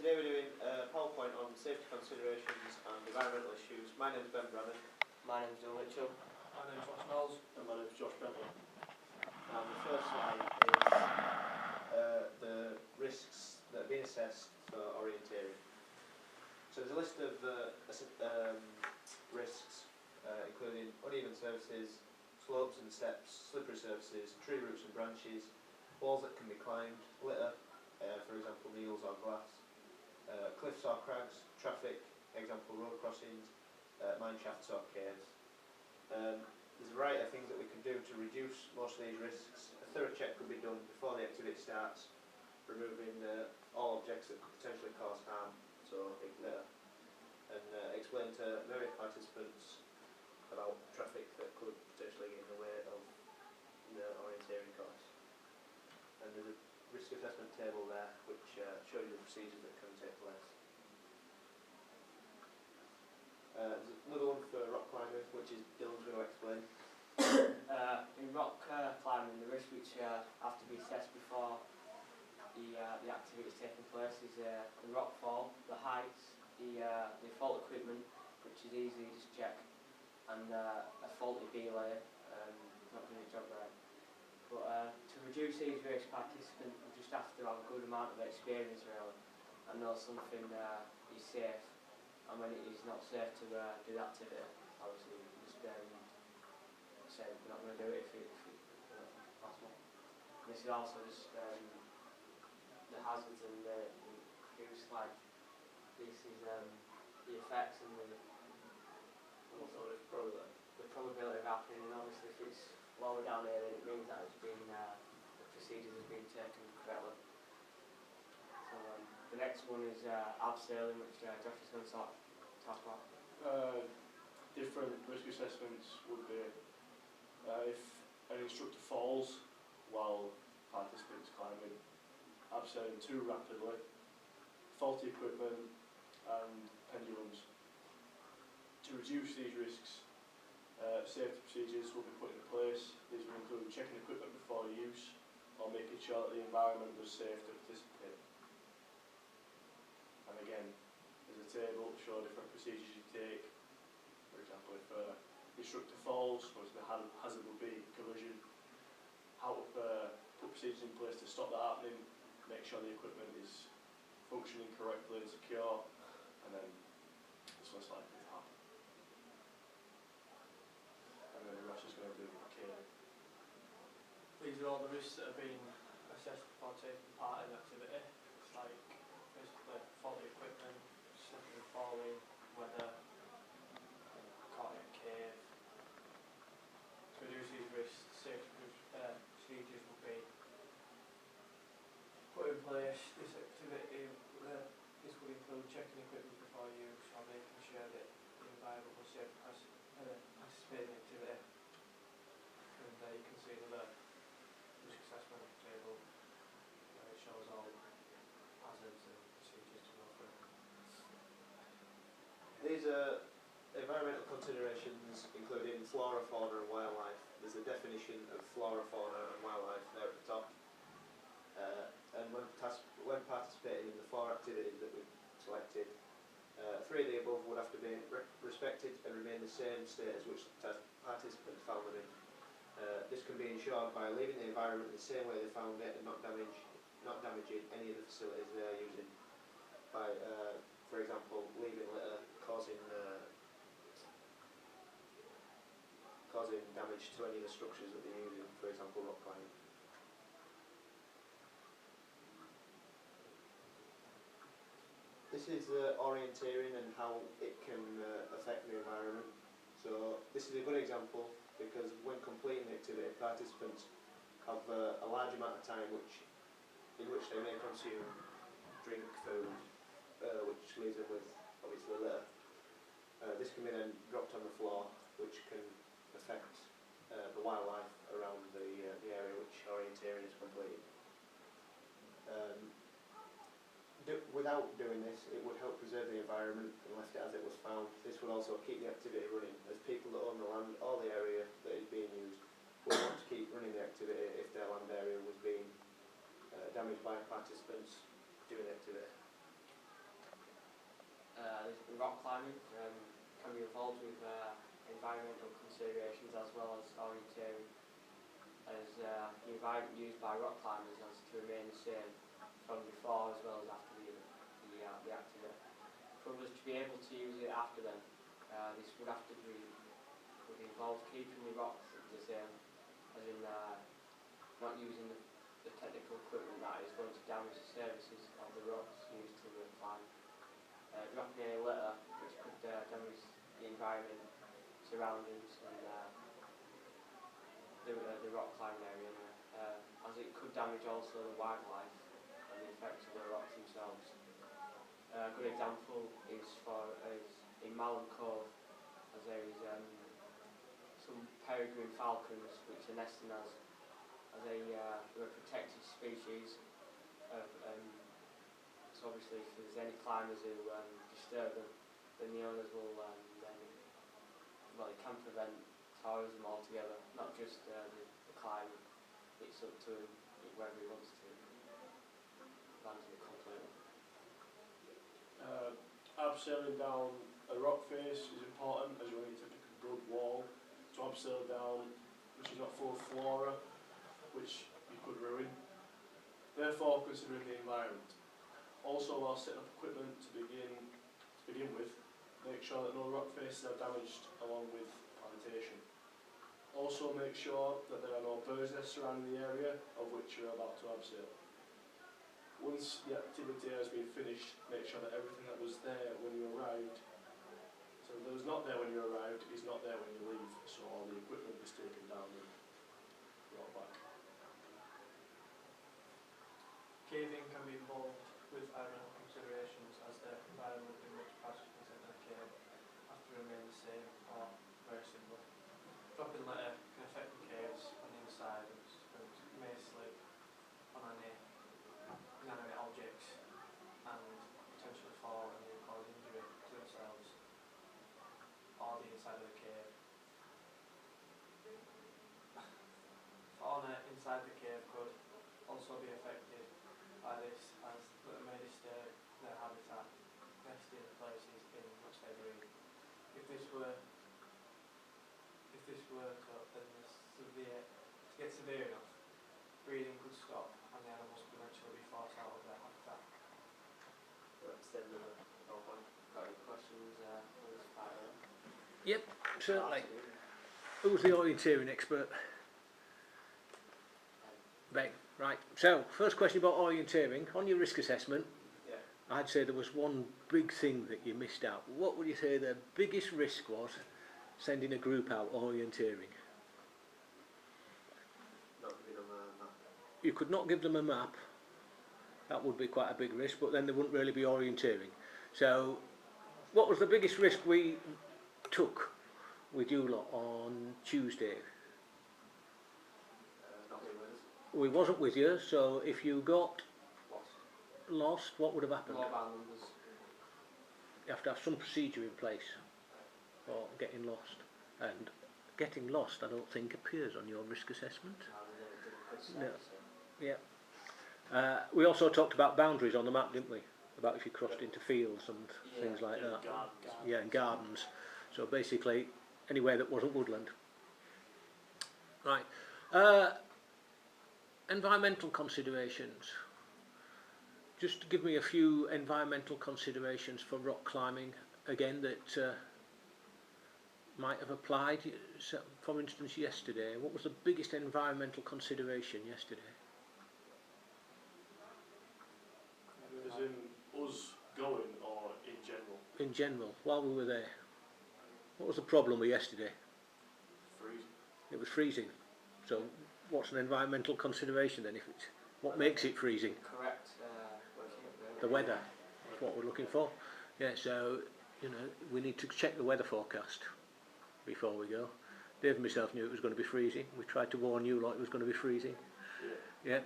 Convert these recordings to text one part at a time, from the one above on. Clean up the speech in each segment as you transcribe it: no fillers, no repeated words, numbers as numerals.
today we're doing a PowerPoint on safety considerations and environmental issues. My name is BenBrannan. My name is Mitchell. My name is Knowles. And my name is Bentley. And the first slide is the risks that are being assessed for orienteering. So there's a list of risks, including uneven surfaces, slopes and steps, slippery surfaces, tree roots and branches, walls that can be climbed, litter, for example needles or glass, cliffs or crags, traffic, example road crossings, mine shafts or caves. There's a variety of things that we can do to reduce most of these risks. A thorough check could be done before the activity starts, removing all objects that could potentially cause harm, so litter, and explain to various participants about traffic that could potentially get in the way of the orienteering course. And there's a risk assessment table there which shows you the procedures that can take place. There's another one for rock climbing, which is Dylan's going to explain. In rock climbing, the risks which have to be assessed before the activity is taking place is the rock fall, the heights, the fault equipment, which is easy to just check, and a faulty belay, not doing its job right. But to reduce these risks, participants will just have to have a good amount of experience really, and know something is safe, and when it is not safe to do the activity, obviously just say we're not going to do it if it's possible. And this is also just the hazards and the use, like this is the effects and the probability of happening, and obviously if it's lower down here then it means that it's been the procedures have been taken correctly. So the next one is abseiling, which Josh is going to talk about. Different risk assessments would be if an instructor falls while participants climbing, abseiling too rapidly, faulty equipment and pendulums. To reduce these risks, safety procedures will be put in place. These will include checking equipment before use or making sure that the environment was safe to participate. And again, there's a table to show different procedures you take. For example, if the instructor falls, the hazard will be collision. How to put procedures in place to stop that happening, make sure the equipment is functioning correctly and secure, and then it's less likely to happen. And then the rest is going to do okay. These are all the risks that have been assessed before taking part in the activity. It's like basically faulty equipment, slipping and falling, weather, caught in a cave. To reduce these risks, safety procedures will be put in place. This activity this will include checking equipment before use or making sure that the environment will safe participate in the activity. And you can see the risk assessment table where it shows all hazards and procedures to go through. These are environmental considerations including flora, fauna and wildlife. There's a definition of flora, fauna and wildlife there at the top. And when participating in the 4 activities that we've selected, 3 of the above would have to be respected and remain the same state as which the participants found them in. This can be ensured by leaving the environment the same way they found it and not damaging any of the facilities they are using. By, for example, leaving litter, causing damage to any of the structures that they're using, for example rock climbing. This is orienteering and how it can affect the environment. So this is a good example because when completing the activity, participants have a large amount of time in which they may consume drink, food, which leaves them with obviously litter. This can be then dropped on the floor, which can affect the wildlife around the area which orienteering is completed. Without doing this, it would help preserve the environment and left it as it was found. This would also keep the activity running, as people that own the land or the area that is being used would want to keep running the activity if their land area was being damaged by participants doing the activity. rock climbing can be involved with environmental considerations as well as orienteering, as the environment used by rock climbers has to remain the same from before as well as after the activity. For us to be able to use it after them, this would involve keeping the rocks the same, as in not using the technical equipment that is going to damage the surfaces of the rocks used to climb. Dropping any litter which could damage the environment, surroundings and the rock climbing area, as it could damage also the wildlife and the effects of the rocks themselves. A good example is in Malham Cove, as there is some peregrine falcons which are nesting as a protected species of, so obviously if there's any climbers who disturb them, then the owners will it can prevent tourism altogether, not just the climb. It's up to him whether he wants to land it completely. Abseiling down a rock face is important, as you need to pick a good wall to abseil down which is not full of flora, which you could ruin. Therefore, considering the environment. Also, while setting up equipment to begin with, make sure that no rock faces are damaged along with plantation. Also, make sure that there are no birds nests surrounding the area of which you're about to abseil. Once the activity has been finished, make sure that everything that was there when you arrived, so that was not there when you arrived, is not there when you leave, so all the equipment is taken down and brought back. Caving can be involved with environmental considerations, as the environment in which participants enter the cave has to remain the same or very similar. Dropping litter can affect the caves on the inside, and participants may slip on any inanimate objects and potentially fall and cause injury to themselves or the inside of the cave. Fauna inside the cave could also be affected by this, as it may disturb their habitat, nesting places in which they breed. If this were to get severe enough, breeding could stop and the animals could eventually be forced out of their habitat. That's the point. Got any questions on this part? Yep, certainly. Who's the orienteering expert? Ben, right. So, first question about orienteering. On your risk assessment, Yeah. I'd say there was one big thing that you missed out. What would you say the biggest risk was sending a group out orienteering? Not giving them a map. You could not give them a map. That would be quite a big risk, but then they wouldn't really be orienteering. So, what was the biggest risk we took with you lot on Tuesday? Not being with us. We wasn't with you, so if you got Lost. lost, what would have happened? Mobile numbers. You have to have some procedure in place for getting lost. And getting lost, I don't think, appears on your risk assessment. No. Yeah. We also talked about boundaries on the map, didn't we? About if you crossed into fields and things like that. Gardens. Yeah, and gardens. So basically, anywhere that wasn't woodland. Right. Environmental considerations. Just give me a few environmental considerations for rock climbing, again, that might have applied. So, for instance, yesterday, what was the biggest environmental consideration yesterday? As in us going, or in general? In general, while we were there. What was the problem with yesterday? Freezing. It was freezing. So what's an environmental consideration then? If it's, what makes it freezing? Correct. The weather. That's what we're looking for. Yeah, so, we need to check the weather forecast before we go. Dave and myself knew it was going to be freezing. We tried to warn you like it was going to be freezing. Yeah.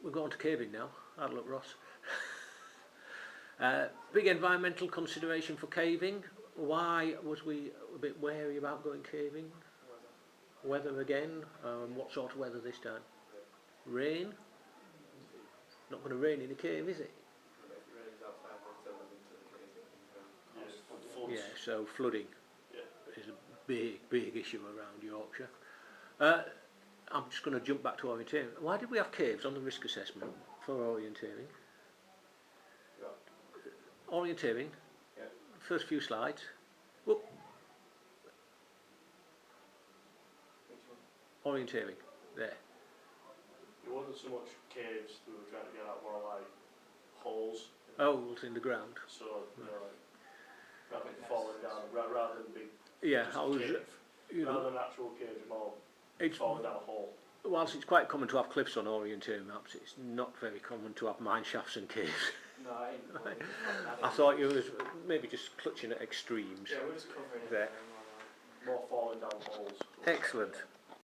We're going to caving now. Have a look, Ross. Big environmental consideration for caving. Why was we a bit wary about going caving? Weather again. What sort of weather this time? Rain. Not going to rain in a cave, is it? If it rains outside, Yeah, so flooding Yeah. is a big issue around Yorkshire. I'm just going to jump back to orienteering. Why did we have caves on the risk assessment for orienteering? Yeah. Orienteering, Yeah. first few slides. Whoop, Which one? orienteering, there. It wasn't so much caves we were trying to get at, more like holes. Holes in the ground. So, you know, like, rather than falling down, rather than big, Yeah, just I a was, cave. you Rather know, than actual cave, more it's, falling down a hole. whilst it's quite common to have cliffs on orienteering maps, it's not very common to have mine shafts and caves. No, I ain't Right. that I thought you was maybe just clutching at extremes. Yeah, we're just covering it There. more like. More falling down holes. Excellent.